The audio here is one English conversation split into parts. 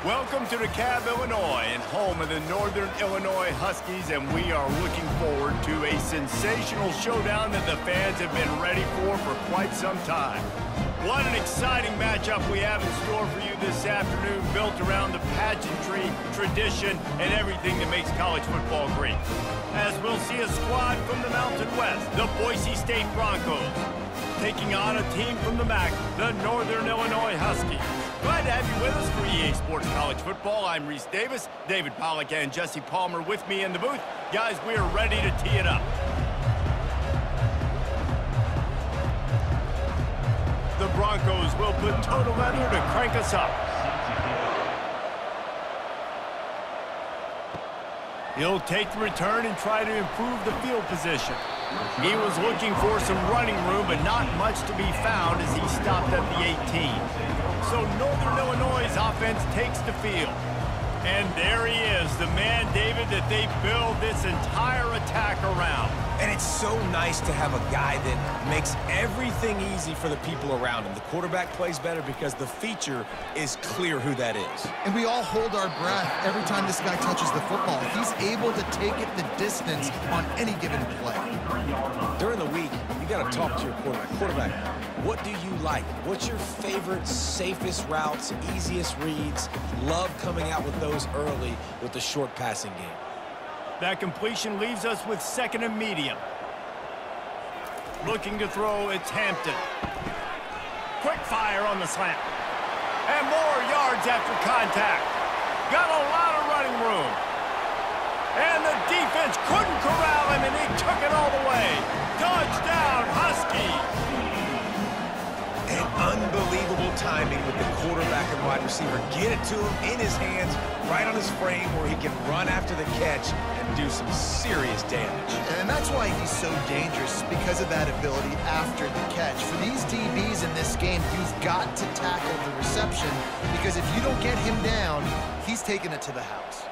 Welcome to DeKalb, Illinois, and home of the Northern Illinois Huskies, and we are looking forward to a sensational showdown that the fans have been ready for quite some time. What an exciting matchup we have in store for you this afternoon, built around the pageantry, tradition, and everything that makes college football great. As we'll see a squad from the Mountain West, the Boise State Broncos, taking on a team from the MAC, the Northern Illinois Huskies. Glad to have you with us for EA Sports College Football. I'm Reese Davis, David Pollack and Jesse Palmer with me in the booth. Guys, we are ready to tee it up. The Broncos will put total leather to crank us up. He'll take the return and try to improve the field position. He was looking for some running room, but not much to be found as he stopped at the 18. So Northern Illinois' offense takes the field. And there he is, the man, David, that they build this entire attack around. And it's so nice to have a guy that makes everything easy for the people around him. The quarterback plays better because the feature is clear who that is. And we all hold our breath every time this guy touches the football. He's able to take it the distance on any given play. During the week, you got to talk to your quarterback. Quarterback, what do you like? What's your favorite, safest routes, easiest reads? Love coming out with those early with the short passing game. That completion leaves us with second and medium. Looking to throw, it's Hampton. Quick fire on the slant. And more yards after contact. Got a lot of running room. And the defense couldn't corral him, and he took it all the way. Touchdown, Huskies! And unbelievable timing with the quarterback and wide receiver. Get it to him in his hands, right on his frame where he can run after the catch and do some serious damage. And that's why he's so dangerous, because of that ability after the catch. For these DBs in this game, you've got to tackle the reception, because if you don't get him down, he's taking it to the house.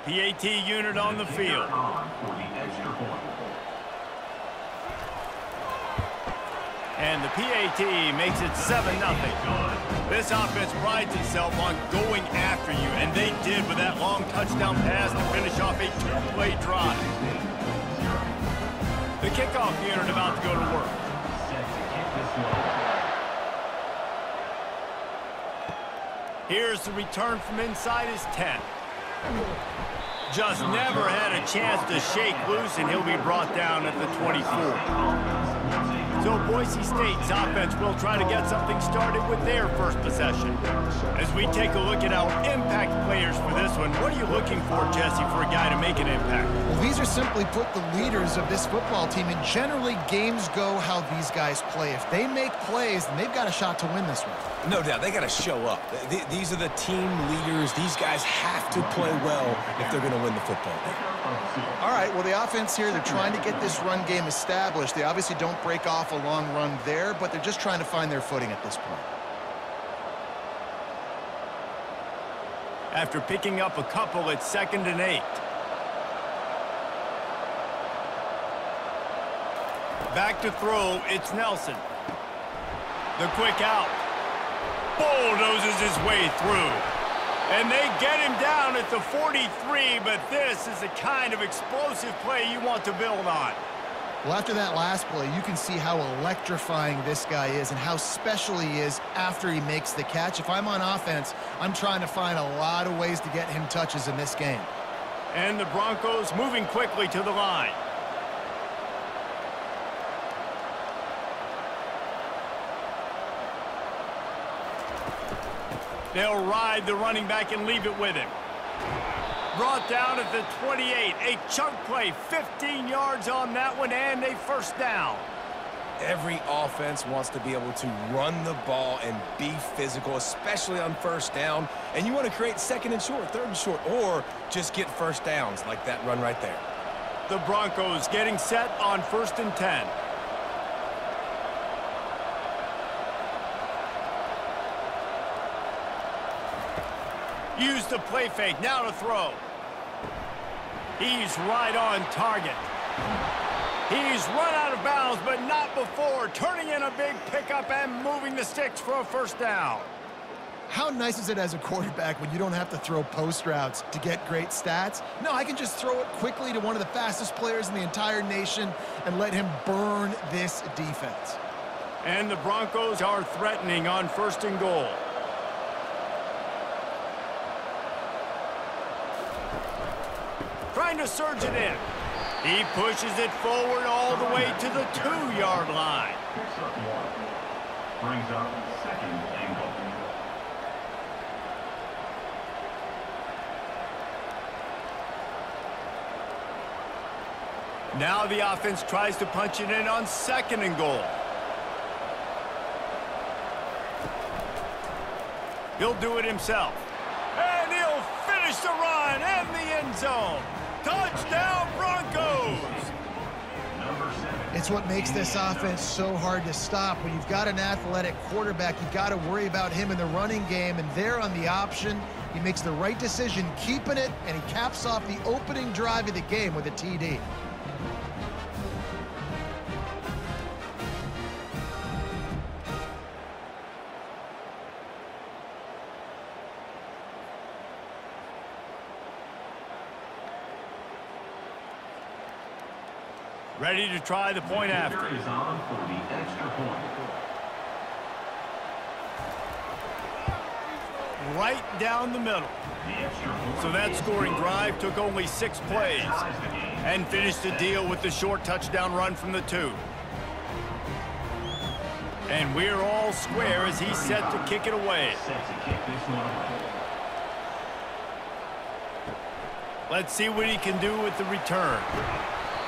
PAT unit on the field. And the PAT makes it 7-0. This offense prides itself on going after you, and they did with that long touchdown pass to finish off a two-play drive. The kickoff unit about to go to work. Here's the return from inside his 10. Just never had a chance to shake loose, and he'll be brought down at the 24. So Boise State's offense will try to get something started with their first possession. As we take a look at our impact players for this one, what are you looking for, Jesse, for a guy to make an impact? Well, these are simply put the leaders of this football team, and generally games go how these guys play. If they make plays, then they've got a shot to win this one. No doubt, they got to show up. These are the team leaders. These guys have to play well if they're going to win the football game. All right, well, the offense here, they're trying to get this run game established. They obviously don't break off a long run there, but they're just trying to find their footing at this point. After picking up a couple, it's 2nd and 8. Back to throw, it's Nelson. The quick out. Bulldozes his way through. And they get him down at the 43, but this is the kind of explosive play you want to build on. Well, after that last play, you can see how electrifying this guy is and how special he is after he makes the catch. If I'm on offense, I'm trying to find a lot of ways to get him touches in this game. And the Broncos moving quickly to the line. They'll ride the running back and leave it with him. Brought down at the 28. A chunk play, 15 yards on that one, and a first down. Every offense wants to be able to run the ball and be physical, especially on first down. And you want to create 2nd and short, 3rd and short, or just get first downs like that run right there. The Broncos getting set on 1st and 10. Use the play fake, now to throw. He's right on target. He's run out of bounds, but not before turning in a big pickup and moving the sticks for a first down. How nice is it as a quarterback when you don't have to throw post routes to get great stats? No, I can just throw it quickly to one of the fastest players in the entire nation and let him burn this defense. And the Broncos are threatening on 1st and goal. Trying to surge it in. He pushes it forward all the way to the 2-yard line. Brings up 2nd and goal. Now the offense tries to punch it in on 2nd and goal. He'll do it himself. And he'll finish the run and the end zone. Touchdown, Broncos! It's what makes this offense so hard to stop. When you've got an athletic quarterback, you've got to worry about him in the running game, and there on the option, he makes the right decision keeping it, and he caps off the opening drive of the game with a TD. Ready to try the point after. Is on for the extra point. Right down the middle. So that scoring drive took only 6 plays and finished the deal with the short touchdown run from the 2. And we're all square as he's set to kick it away. Let's see what he can do with the return.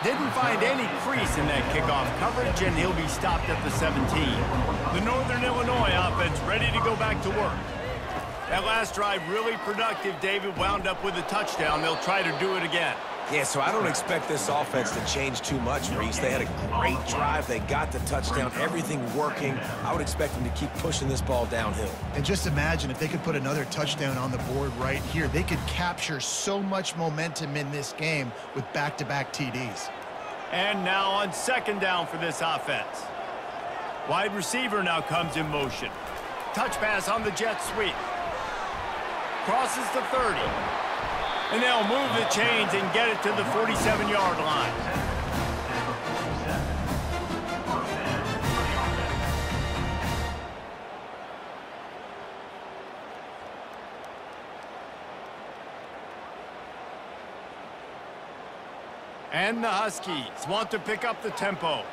Didn't find any crease in that kickoff coverage, and he'll be stopped at the 17. The Northern Illinois offense ready to go back to work. That last drive really productive. David wound up with a touchdown. They'll try to do it again. Yeah, so I don't expect this offense to change too much, Reese. They had a great drive. They got the touchdown, everything working. I would expect them to keep pushing this ball downhill. And just imagine if they could put another touchdown on the board right here. They could capture so much momentum in this game with back-to-back TDs. And now on 2nd down for this offense. Wide receiver now comes in motion. Touch pass on the jet sweep. Crosses the 30. And they'll move the chains and get it to the 47-yard line. And the Huskies want to pick up the tempo.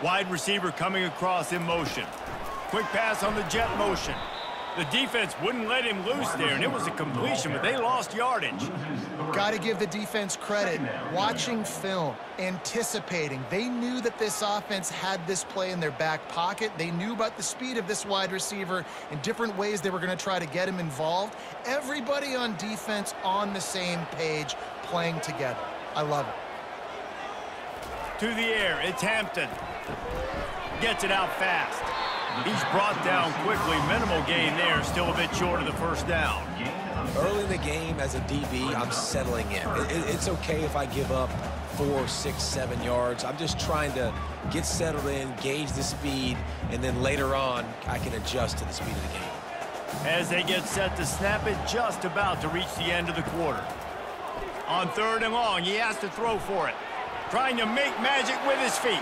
Wide receiver coming across in motion. Quick pass on the jet motion. The defense wouldn't let him loose there, and it was a completion, but they lost yardage. Got to give the defense credit. Watching film, anticipating. They knew that this offense had this play in their back pocket. They knew about the speed of this wide receiver and different ways they were going to try to get him involved. Everybody on defense on the same page, playing together. I love it. To the air, it's Hampton. Gets it out fast. He's brought down quickly. Minimal gain there, still a bit short of the first down. Early in the game, as a DB, I'm settling in. It's okay if I give up 4, 6, 7 yards. I'm just trying to get settled in, gauge the speed, and then later on, I can adjust to the speed of the game. As they get set to snap it, just about to reach the end of the quarter. On 3rd and long, he has to throw for it. Trying to make magic with his feet.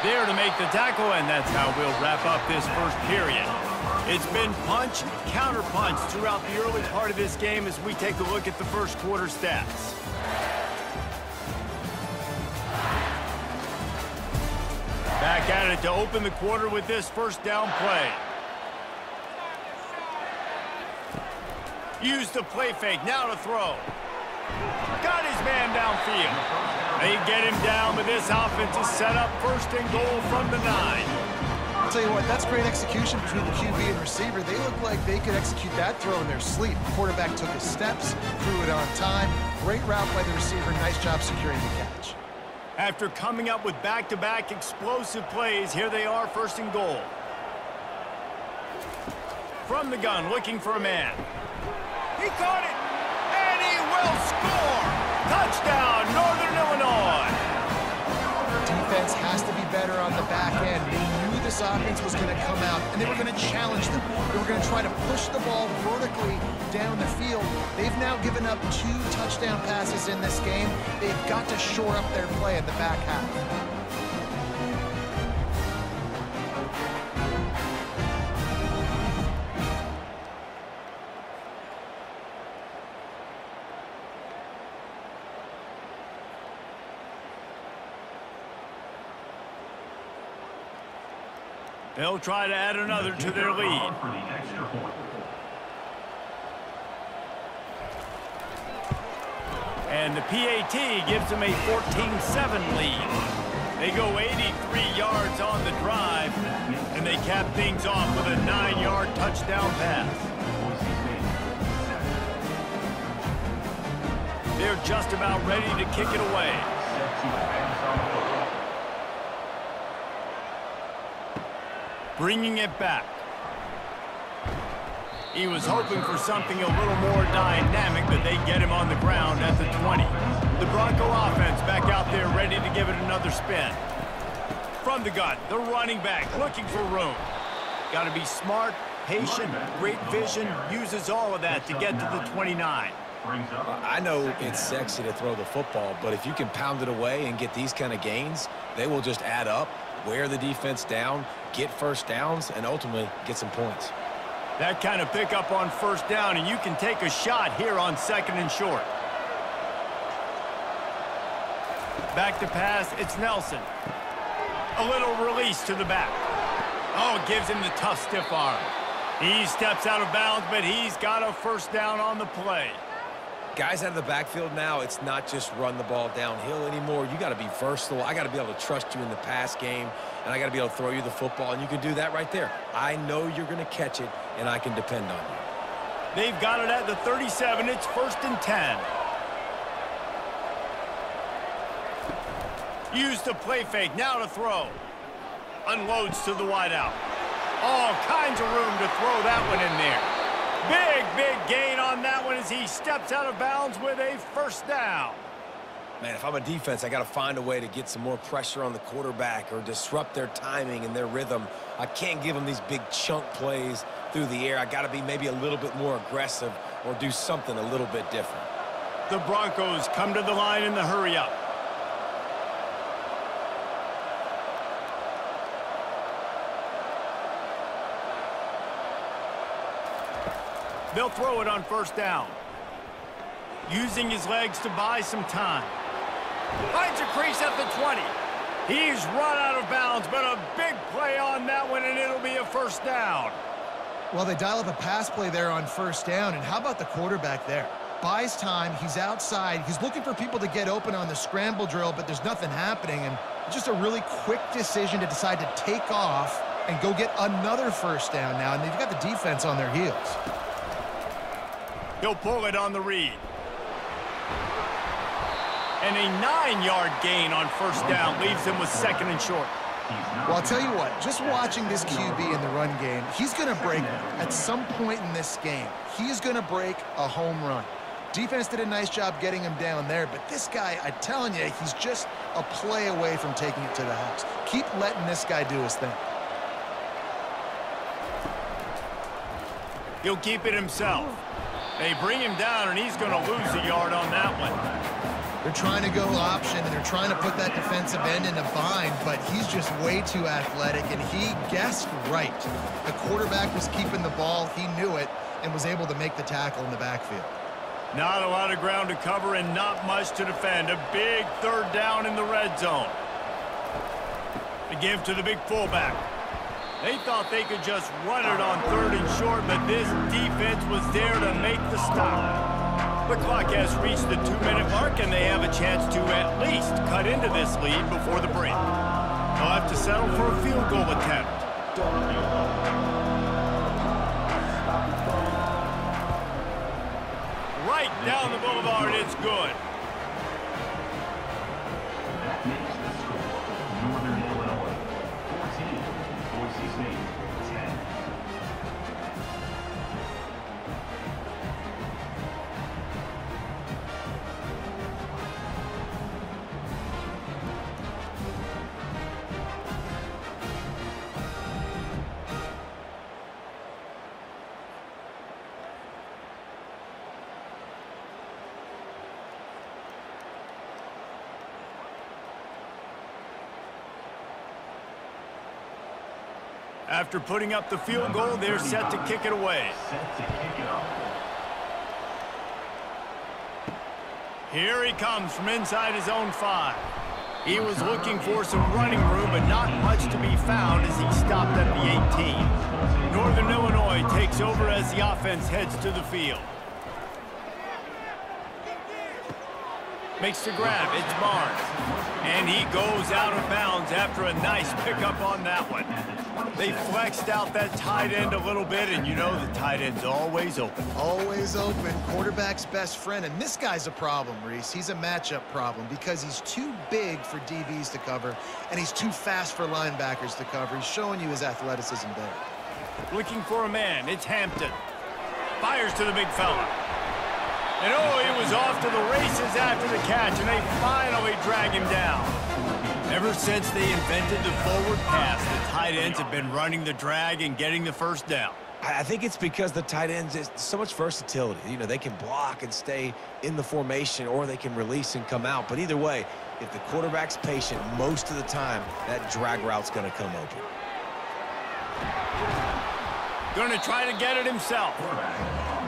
There to make the tackle, and that's how we'll wrap up this first period. It's been punch, counter-punch throughout the early part of this game as we take a look at the first quarter stats. Back at it to open the quarter with this first down play. Use the play fake, now to throw. Got his man downfield. They get him down, but this offense is set up 1st and goal from the 9. I'll tell you what, that's great execution between the QB and receiver. They look like they could execute that throw in their sleep. The quarterback took his steps, threw it on time. Great route by the receiver. Nice job securing the catch. After coming up with back-to-back explosive plays, here they are, 1st and goal. From the gun, looking for a man. He caught it, and he will score! Touchdown, Northern Illinois! Defense has to be better on the back end. They knew this offense was going to come out, and they were going to challenge them. They were going to try to push the ball vertically down the field. They've now given up 2 touchdown passes in this game. They've got to shore up their play in the back half. They'll try to add another to their lead. For the extra point. And the PAT gives them a 14-7 lead. They go 83 yards on the drive, and they cap things off with a 9-yard touchdown pass. They're just about ready to kick it away. Bringing it back. He was hoping for something a little more dynamic, but they get him on the ground at the 20. The Bronco offense back out there ready to give it another spin. From the gun, the running back looking for room. Got to be smart, patient, great vision, uses all of that to get to the 29. I know it's sexy to throw the football, but if you can pound it away and get these kind of gains, they will just add up, wear the defense down, get 1st downs, and ultimately get some points. That kind of pickup on 1st down, and you can take a shot here on 2nd and short. Back to pass, it's Nelson. A little release to the back. Oh, it gives him the tough stiff arm. He steps out of bounds, but he's got a 1st down on the play. Guys out of the backfield now, it's not just run the ball downhill anymore. You got to be versatile. I got to be able to trust you in the pass game, and I got to be able to throw you the football, and you can do that right there. I know you're going to catch it, and I can depend on you. They've got it at the 37. It's 1st and 10. Use the play fake. Now to throw. Unloads to the wideout. All kinds of room to throw that one in there. Big gain on that one as he steps out of bounds with a 1st down. Man, if I'm a defense, I got to find a way to get some more pressure on the quarterback or disrupt their timing and their rhythm. I can't give them these big chunk plays through the air. I got to be maybe a little bit more aggressive or do something a little bit different. The Broncos come to the line in the hurry-up. They'll throw it on 1st down. Using his legs to buy some time. Finds a crease at the 20. He's run out of bounds, but a big play on that one, and it'll be a 1st down. Well, they dial up a pass play there on 1st down, and how about the quarterback there? Buys time, he's outside, he's looking for people to get open on the scramble drill, but there's nothing happening, and just a really quick decision to decide to take off and go get another 1st down now, and they've got the defense on their heels. He'll pull it on the read. And a 9-yard gain on 1st down leaves him with 2nd and short. Well, I'll tell you what, just watching this QB in the run game, he's going to break at some point in this game. He is going to break a home run. Defense did a nice job getting him down there, but this guy, I'm telling you, he's just a play away from taking it to the house. Keep letting this guy do his thing. He'll keep it himself. They bring him down, and he's going to lose a yard on that one. They're trying to go option, and they're trying to put that defensive end in a bind, but he's just way too athletic, and he guessed right. The quarterback was keeping the ball. He knew it and was able to make the tackle in the backfield. Not a lot of ground to cover and not much to defend. A big 3rd down in the red zone. The give to the big fullback. They thought they could just run it on 3rd and short, but this defense was there to make the stop. The clock has reached the 2-minute mark, and they have a chance to at least cut into this lead before the break. They'll have to settle for a field goal attempt. Right down the boulevard, it's good. makes the score Northern Illinois 14, Boise State 10. After putting up the field goal, they're set to kick it away. Set to kick it off. Here he comes from inside his own 5. He was looking for some running room, but not much to be found as he stopped at the 18. Northern Illinois takes over as the offense heads to the field. Makes the grab, it's Barnes. And he goes out of bounds after a nice pickup on that one. They flexed out that tight end a little bit, and you know the tight end's always open. Always open, quarterback's best friend. And this guy's a problem, Reese. He's a matchup problem because he's too big for DBs to cover, and he's too fast for linebackers to cover. He's showing you his athleticism there. Looking for a man, it's Hampton. Fires to the big fella. And oh, he was off to the races after the catch, and they finally drag him down. Ever since they invented the forward pass, the tight ends have been running the drag and getting the first down. I think it's because the tight ends is so much versatility. You know, they can block and stay in the formation, or they can release and come out. But either way, if the quarterback's patient most of the time, that drag route's going to come open. Going to try to get it himself.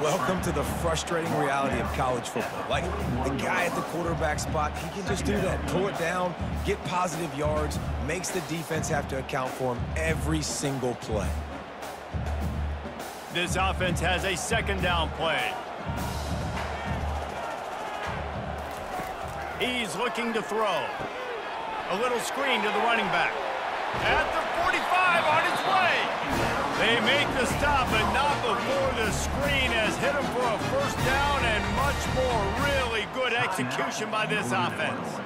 Welcome to the frustrating reality of college football. Like, the guy at the quarterback spot, he can just do that. Pull it down, get positive yards, makes the defense have to account for him every single play. This offense has a second down play. He's looking to throw. A little screen to the running back. At the 45 on its way. They make the stop, but not before the screen has hit him for a first down and much more. Really good execution by this offense.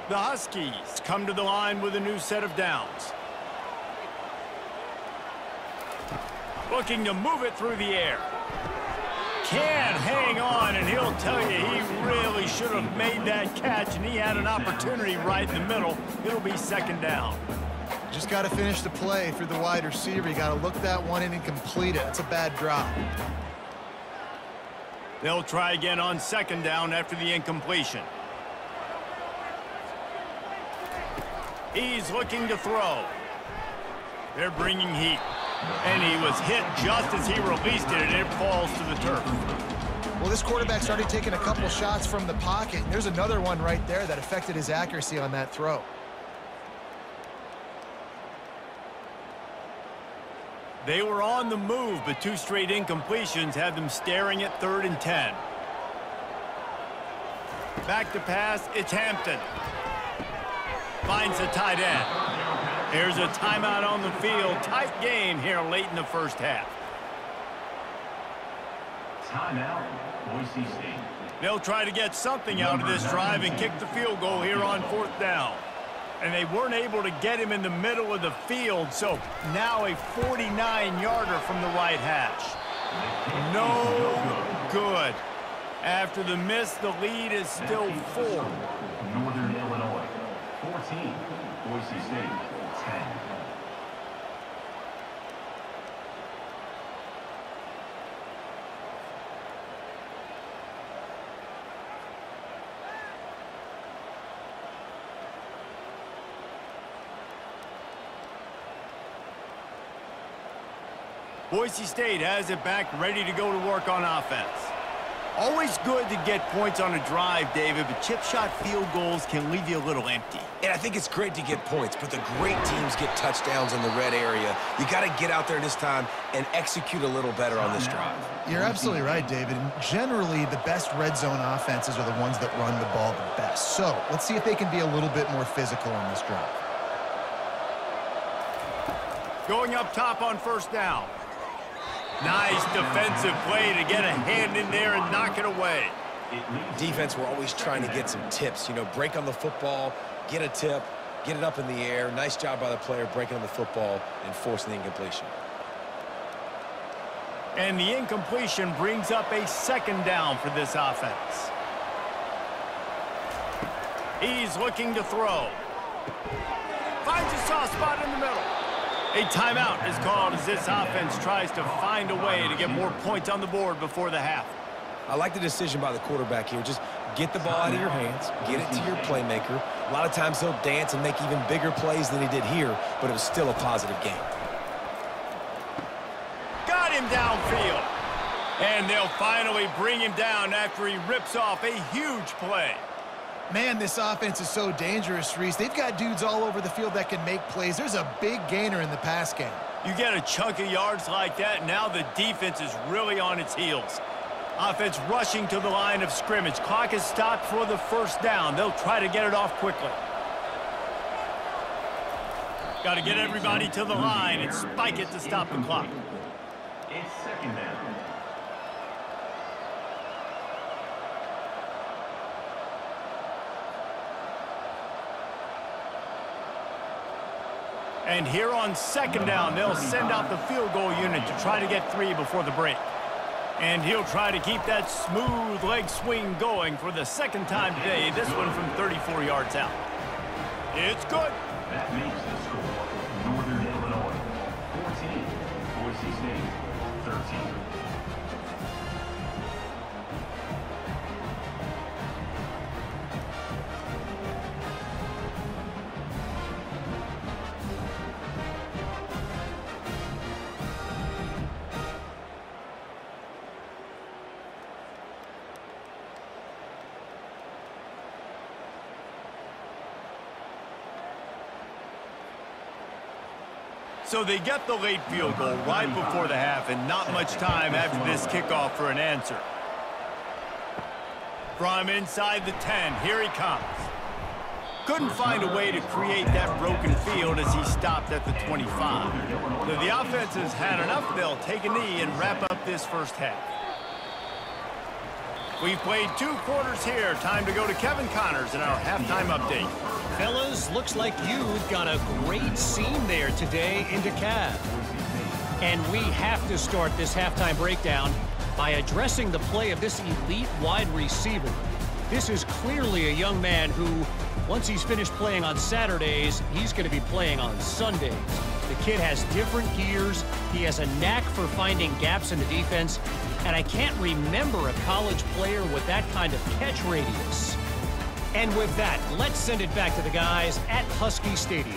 The Huskies come to the line with a new set of downs. Looking to move it through the air. Can hang on, and he'll tell you he really should have made that catch, and he had an opportunity right in the middle. It'll be second down. Just got to finish the play through the wide receiver. You got to look that one in and complete it. It's a bad drop. They'll try again on second down after the incompletion. He's looking to throw. They're bringing heat. And he was hit just as he released it, and it falls to the turf. Well, this quarterback's already taken a couple shots from the pocket. There's another one right there that affected his accuracy on that throw. They were on the move, but 2 straight incompletions had them staring at 3rd and 10. Back to pass, it's Hampton. Finds the tight end. Here's a timeout on the field. Tight game here late in the first half. Timeout, Boise State. They'll try to get something out of this drive and kick the field goal here on 4th down. And they weren't able to get him in the middle of the field, so now a 49-yarder from the right hash. No good. After the miss, the lead is still 4. Northern Illinois 14, Boise State 10. Boise State has it back, ready to go to work on offense. Always good to get points on a drive, David, but chip shot field goals can leave you a little empty. And I think it's great to get points, but the great teams get touchdowns in the red area. You got to get out there this time and execute a little better on this drive. You're absolutely right, David. And generally, the best red zone offenses are the ones that run the ball the best. So let's see if they can be a little bit more physical on this drive. Going up top on 1st down. Nice defensive play to get a hand in there and knock it away. Defense, we're always trying to get some tips. You know, break on the football, get a tip, get it up in the air. Nice job by the player breaking on the football and forcing the incompletion. And the incompletion brings up a second down for this offense. He's looking to throw. Finds a soft spot in the middle. A timeout is called as this offense tries to find a way to get more points on the board before the half. I like the decision by the quarterback here. Just get the ball out of your hands, get it to your playmaker. A lot of times he'll dance and make even bigger plays than he did here, but it was still a positive game. Got him downfield. And they'll finally bring him down after he rips off a huge play. Man, this offense is so dangerous, Reese. They've got dudes all over the field that can make plays. There's a big gainer in the pass game. You get a chunk of yards like that, now the defense is really on its heels. Offense rushing to the line of scrimmage. Clock is stopped for the first down. They'll try to get it off quickly. Got to get everybody to the line and spike it to stop the clock. It's second down. And here on second down, they'll send out the field goal unit to try to get 3 before the break. And he'll try to keep that smooth leg swing going for the second time today, this one from 34 yards out. It's good. That makes the score Northern Illinois 14, Boise State 13. So they get the late field goal right before the half and not much time after this kickoff for an answer. From inside the 10, here he comes. Couldn't find a way to create that broken field as he stopped at the 25. So the offense has had enough. They'll take a knee and wrap up this first half. We've played 2 quarters here. Time to go to Kevin Connors in our halftime update. Fellas, looks like you've got a great scene there today in DeKalb. And we have to start this halftime breakdown by addressing the play of this elite wide receiver. This is clearly a young man who, once he's finished playing on Saturdays, he's going to be playing on Sundays. The kid has different gears. He has a knack for finding gaps in the defense. And I can't remember a college player with that kind of catch radius. And with that, let's send it back to the guys at Husky Stadium.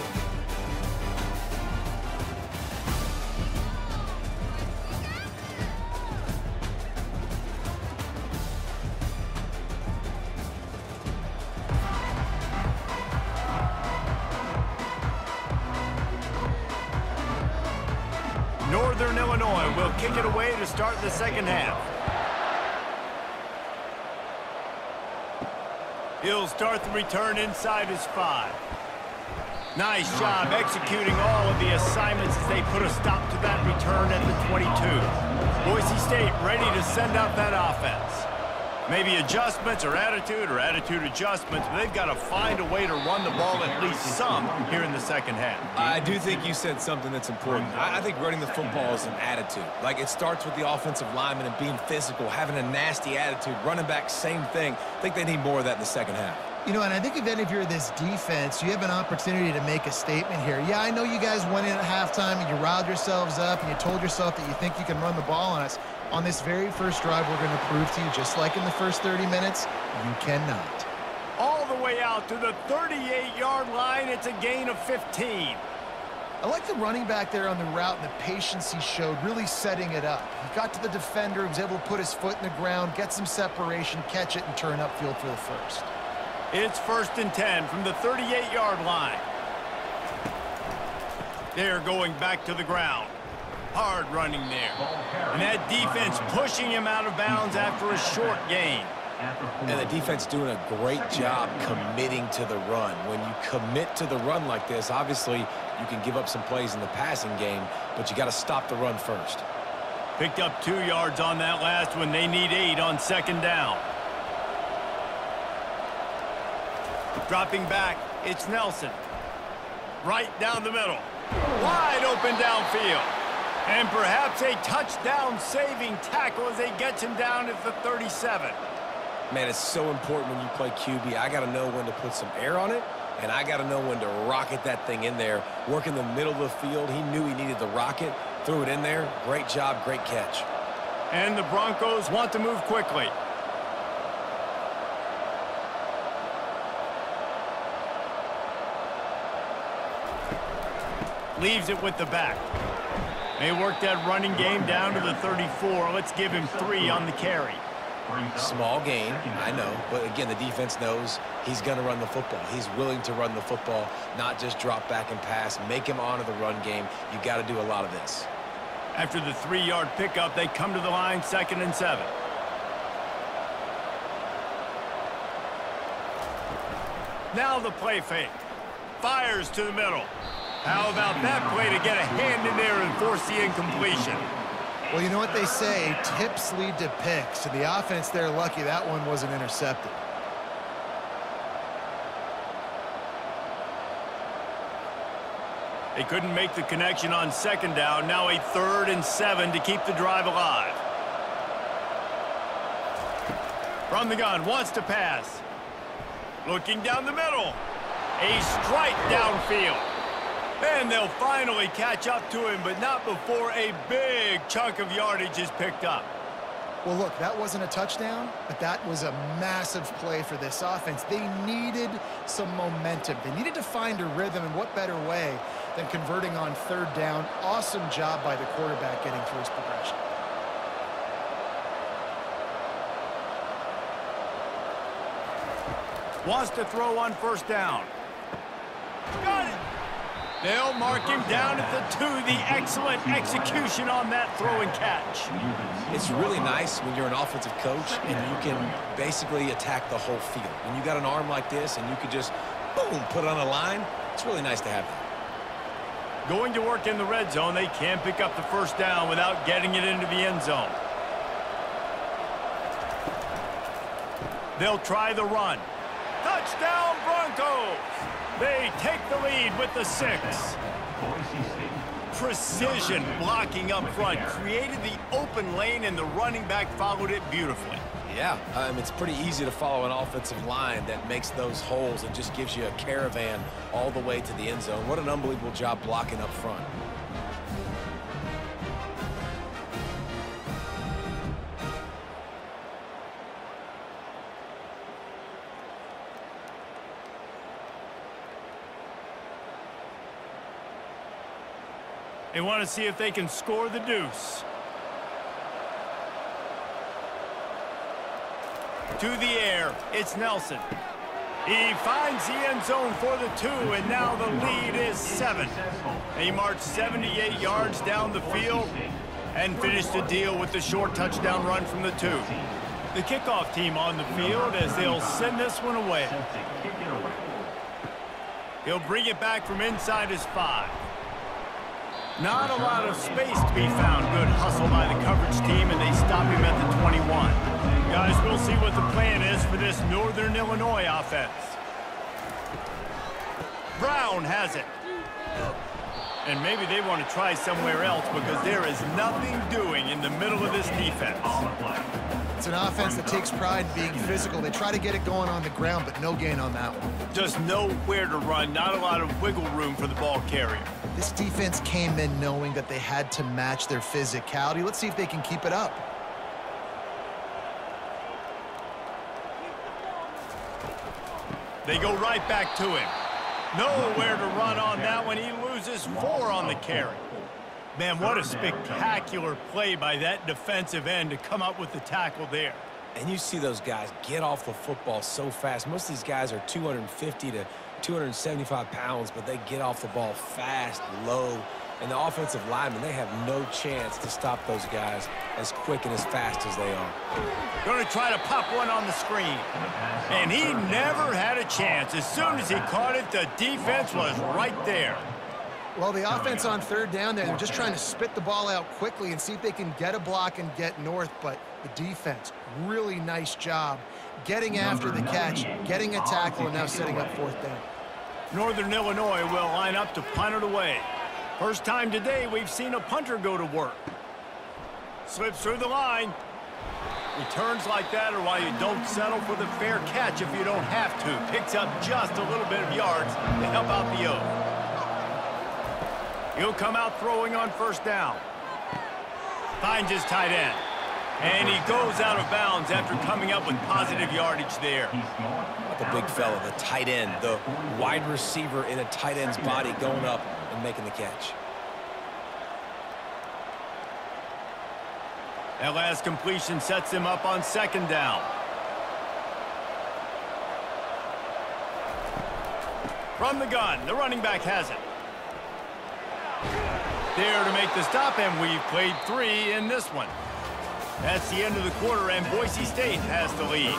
Northern Illinois will kick it away to start the second half. He'll start the return inside his 5. Nice job executing all of the assignments as they put a stop to that return at the 22. Boise State ready to send out that offense. Maybe adjustments or attitude adjustments, but they've got to find a way to run the ball at least some here in the second half. I do think you said something that's important. I think running the football is an attitude. Like, it starts with the offensive lineman and being physical, having a nasty attitude. Running back, same thing. I think they need more of that in the second half. You know, and I think if you're this defense, you have an opportunity to make a statement here. Yeah, I know you guys went in at halftime and you riled yourselves up and you told yourself that you think you can run the ball on us. On this very first drive, we're going to prove to you, just like in the first 30 minutes, you cannot. All the way out to the 38-yard line. It's a gain of 15. I like the running back there on the route and the patience he showed, really setting it up. He got to the defender, he was able to put his foot in the ground, get some separation, catch it, and turn upfield for the first. It's 1st and 10 from the 38-yard line. They're going back to the ground. Hard running there. And that defense pushing him out of bounds after a short gain. And the defense doing a great job committing to the run. When you commit to the run like this, obviously you can give up some plays in the passing game, but you got to stop the run first. Picked up 2 yards on that last one. They need 8 on second down. Dropping back, it's Nelson. Right down the middle. Wide open downfield. And perhaps a touchdown-saving tackle as they get him down at the 37. Man, it's so important when you play QB. I got to know when to put some air on it, and I got to know when to rocket that thing in there. Work in the middle of the field. He knew he needed the rocket, threw it in there. Great job, great catch. And the Broncos want to move quickly. Leaves it with the back. They work that running game down to the 34. Let's give him 3 on the carry. Small gain, I know. But again, the defense knows he's going to run the football. He's willing to run the football, not just drop back and pass. Make him honor the run game. You got to do a lot of this. After the 3-yard pickup, they come to the line, 2nd and 7. Now the play fake. Fires to the middle. How about that play to get a hand in there and force the incompletion? Well, you know what they say, tips lead to picks. And the offense, they're lucky that one wasn't intercepted. They couldn't make the connection on 2nd down. Now a 3rd and 7 to keep the drive alive. From the gun, wants to pass. Looking down the middle. A strike downfield. And they'll finally catch up to him, but not before a big chunk of yardage is picked up. Well, look, that wasn't a touchdown, but that was a massive play for this offense. They needed some momentum. They needed to find a rhythm, and what better way than converting on 3rd down. Awesome job by the quarterback getting through his progression. Wants to throw on 1st down. Got it! They'll mark him down at the 2. The excellent execution on that throw and catch. It's really nice when you're an offensive coach and you can basically attack the whole field. When you got an arm like this and you could just, boom, put it on a line, it's really nice to have that. Going to work in the red zone, they can't pick up the 1st down without getting it into the end zone. They'll try the run. Touchdown, Broncos! They take the lead with the 6. Precision blocking up front created the open lane, and the running back followed it beautifully. Yeah, it's pretty easy to follow an offensive line that makes those holes and just gives you a caravan all the way to the end zone. What an unbelievable job blocking up front. They want to see if they can score the deuce. To the air, it's Nelson. He finds the end zone for the 2, and now the lead is 7. He marched 78 yards down the field and finished the deal with the short touchdown run from the 2. The kickoff team on the field as they'll send this one away. He'll bring it back from inside his 5. Not a lot of space to be found. Good hustle by the coverage team, and they stop him at the 21. Guys, we'll see what the plan is for this Northern Illinois offense. Brown has it. And maybe they want to try somewhere else because there is nothing doing in the middle of this defense. It's an offense that takes pride in being physical. They try to get it going on the ground, but no gain on that one. Just nowhere to run, not a lot of wiggle room for the ball carrier. This defense came in knowing that they had to match their physicality. Let's see if they can keep it up. They go right back to him. Nowhere to run on that one. He loses 4 on the carry. Man, what a spectacular play by that defensive end to come up with the tackle there. And you see those guys get off the football so fast. Most of these guys are 250 to 275 pounds, but they get off the ball fast, low. And the offensive linemen, they have no chance to stop those guys as quick and as fast as they are. Going to try to pop one on the screen. And he never had a chance. As soon as he caught it, the defense was right there. Well, the offense on 3rd down there, they're just trying to spit the ball out quickly and see if they can get a block and get north, but the defense, really nice job getting after the catch, getting a tackle, and now setting up fourth down. Northern Illinois will line up to punt it away. First time today we've seen a punter go to work. Slips through the line. Returns like that are why you don't settle for the fair catch if you don't have to. Picks up just a little bit of yards to help out the O. He'll come out throwing on first down. Finds his tight end. And he goes out of bounds after coming up with positive yardage there. The big fella, the tight end, the wide receiver in a tight end's body going up and making the catch. That last completion sets him up on second down. From the gun, the running back has it. There to make the stop, and we've played 3 in this one. That's the end of the quarter, and Boise State has the lead.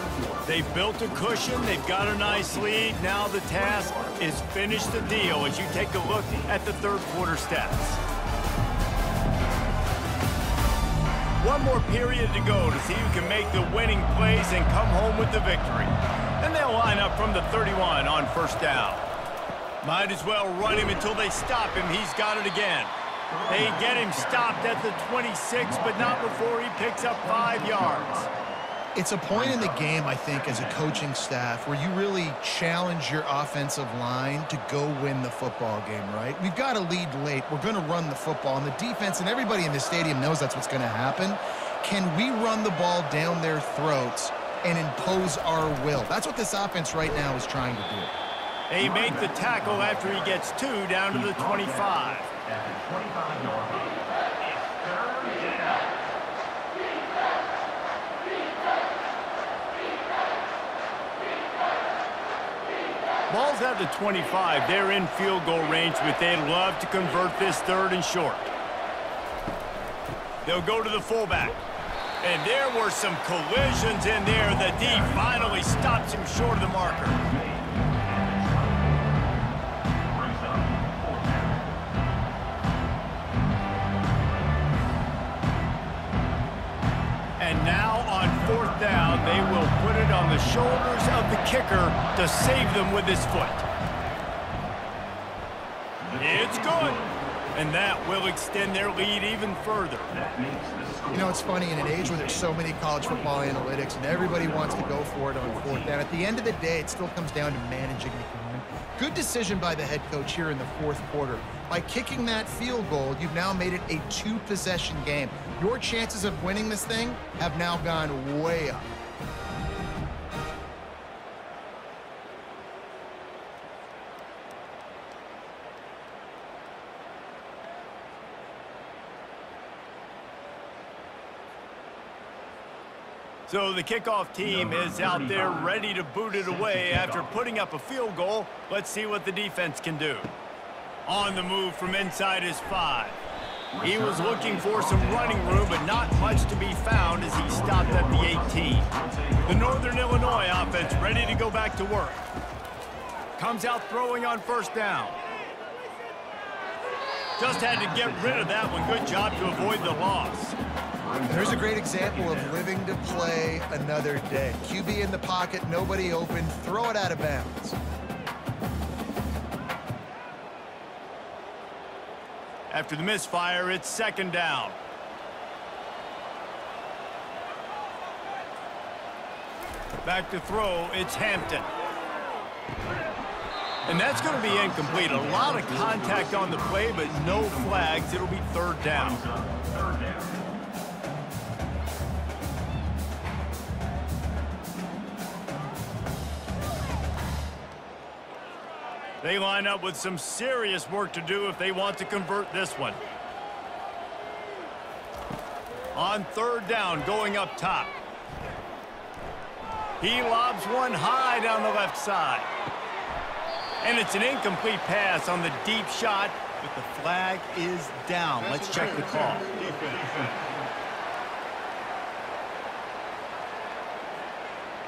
They've built a cushion. They've got a nice lead. Now the task is finish the deal as you take a look at the third quarter stats. One more period to go to see who can make the winning plays and come home with the victory. And they'll line up from the 31 on first down. Might as well run him until they stop him. He's got it again. They get him stopped at the 26, but not before he picks up 5 yards. It's a point in the game, I think, as a coaching staff where you really challenge your offensive line to go win the football game, right? We've got a lead late. We're going to run the football, and the defense and everybody in the stadium knows that's what's going to happen. Can we run the ball down their throats and impose our will? That's what this offense right now is trying to do. They make the tackle after he gets 2 down to the 25. At the 25-yard line, it's third down. Ball's at the 25. They're in field goal range, but they'd love to convert this third and short. They'll go to the fullback. And there were some collisions in there. The D finally stops him short of the marker. And now on fourth down, they will put it on the shoulders of the kicker to save them with his foot. It's good. And that will extend their lead even further. You know, it's funny, in an age where there's so many college football analytics and everybody wants to go for it on fourth down, at the end of the day, it still comes down to managing the game. Good decision by the head coach here in the fourth quarter. By kicking that field goal, you've now made it a 2-possession game. Your chances of winning this thing have now gone way up. So the kickoff team is out there ready to boot it away after putting up a field goal. Let's see what the defense can do. On the move from inside his 5. He was looking for some running room, but not much to be found as he stopped at the 18. The Northern Illinois offense ready to go back to work. Comes out throwing on first down. Just had to get rid of that one. Good job to avoid the loss. There's a great example of living to play another day. QB in the pocket, nobody open, throw it out of bounds. After the misfire, it's second down. Back to throw, it's Hampton. And that's going to be incomplete. A lot of contact on the play, but no flags. It'll be third down. They line up with some serious work to do if they want to convert this one. On third down, going up top. He lobs one high down the left side. And it's an incomplete pass on the deep shot, but the flag is down. Let's check the call.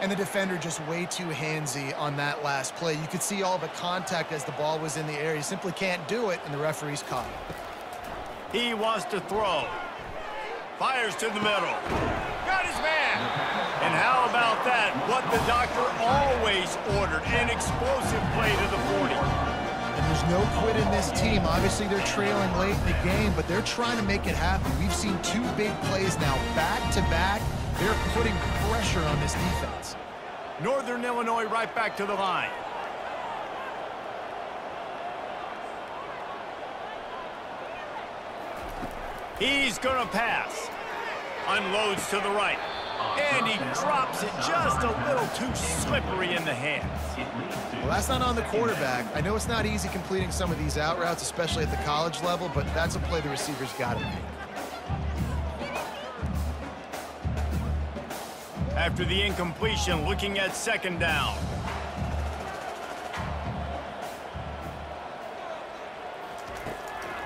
And the defender just way too handsy on that last play. You could see all the contact as the ball was in the air. He simply can't do it, and the referee's caught it. He wants to throw. Fires to the middle. Got his man. And How about that? What the doctor always ordered, an explosive play to the 40. And there's no quit in this team. Obviously, they're trailing late in the game, but they're trying to make it happen. We've seen 2 big plays now back-to-back. They're putting pressure on this defense. Northern Illinois right back to the line. He's going to pass. Unloads to the right. And he drops it just a little too slippery in the hands. Well, that's not on the quarterback. I know it's not easy completing some of these out routes, especially at the college level, but that's a play the receiver's got to make. After the incompletion, looking at second down.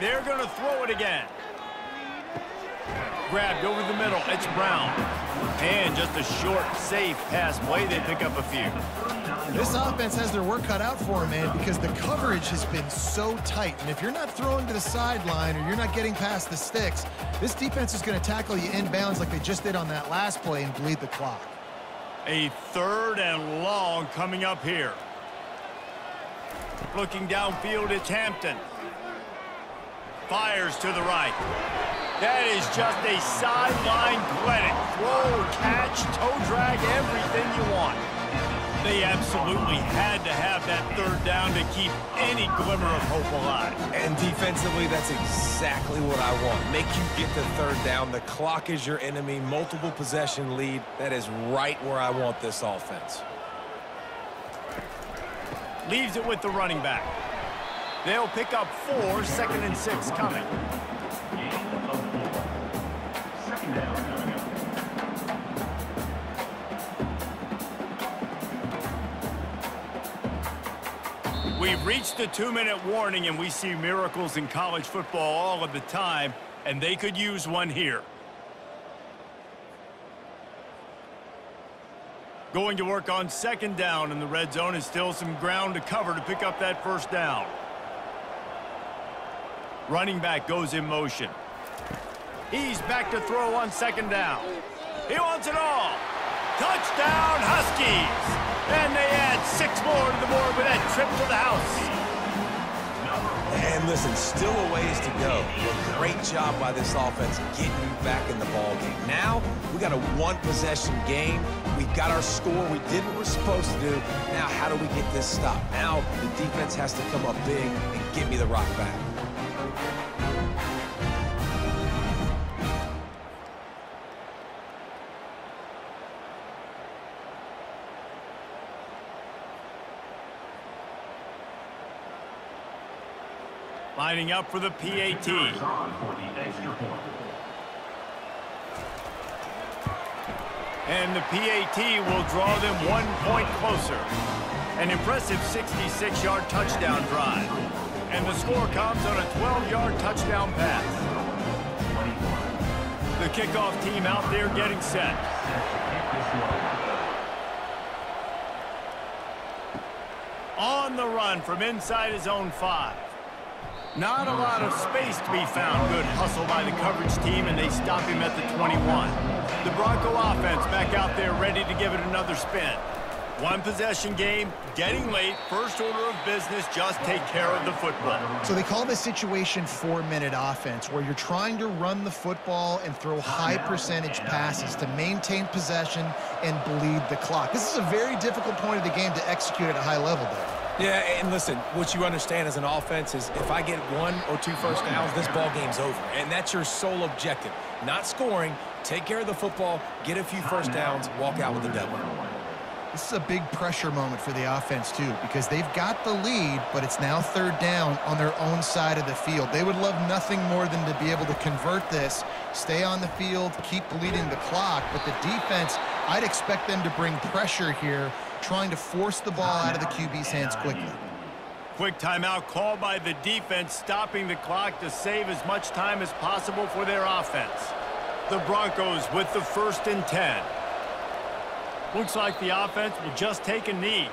They're going to throw it again. Grabbed over the middle. It's Brown. And just a short, safe pass play. They pick up a few. This offense has their work cut out for them, man, because the coverage has been so tight. And if you're not throwing to the sideline or you're not getting past the sticks, this defense is going to tackle you inbounds like they just did on that last play and bleed the clock. A 3rd and long coming up here. Looking downfield, it's Hampton. Fires to the right. That is just a sideline credit. Throw, catch, toe drag, everything you want. They absolutely had to have that 3rd down to keep any glimmer of hope alive. And defensively, that's exactly what I want. Make you get the 3rd down. The clock is your enemy. Multiple possession lead. That is right where I want this offense. Leaves it with the running back. They'll pick up 4, 2nd and 6 coming. We've reached the 2-minute warning, and we see miracles in college football all of the time, and they could use one here. Going to work on 2nd down, and the red zone is still some ground to cover to pick up that 1st down. Running back goes in motion. He's back to throw on 2nd down. He wants it all. Touchdown, Huskies! And they add 6 more to the board with that trip to the house. And listen, still a ways to go. But great job by this offense getting you back in the ball game. Now, we got a 1-possession game. We got our score. We did what we're supposed to do. Now, how do we get this stopped? Now, the defense has to come up big and get me the rock back. Lining up for the PAT. And the PAT will draw them 1 point closer. An impressive 66-yard touchdown drive. And the score comes on a 12-yard touchdown pass. The kickoff team out there getting set. On the run from inside his own 5. Not a lot of space to be found. Good hustle by the coverage team, and they stop him at the 21. The Bronco offense back out there ready to give it another spin. 1-possession game, getting late, first order of business, just take care of the football. So they call this situation 4-minute offense, where you're trying to run the football and throw high-percentage passes to maintain possession and bleed the clock. This is a very difficult point of the game to execute at a high level there. Yeah, and listen, what you understand as an offense is if I get 1 or 2 first downs, this ball game's over. And that's your sole objective. Not scoring, take care of the football, get a few first downs, walk out with the W. This is a big pressure moment for the offense, too, because they've got the lead, but it's now 3rd down on their own side of the field. They would love nothing more than to be able to convert this, stay on the field, keep bleeding the clock. But the defense, I'd expect them to bring pressure here, trying to force the ball out of the QB's hands quickly. Quick timeout called by the defense, stopping the clock to save as much time as possible for their offense. The Broncos with the 1st and 10. Looks like the offense will just take a knee.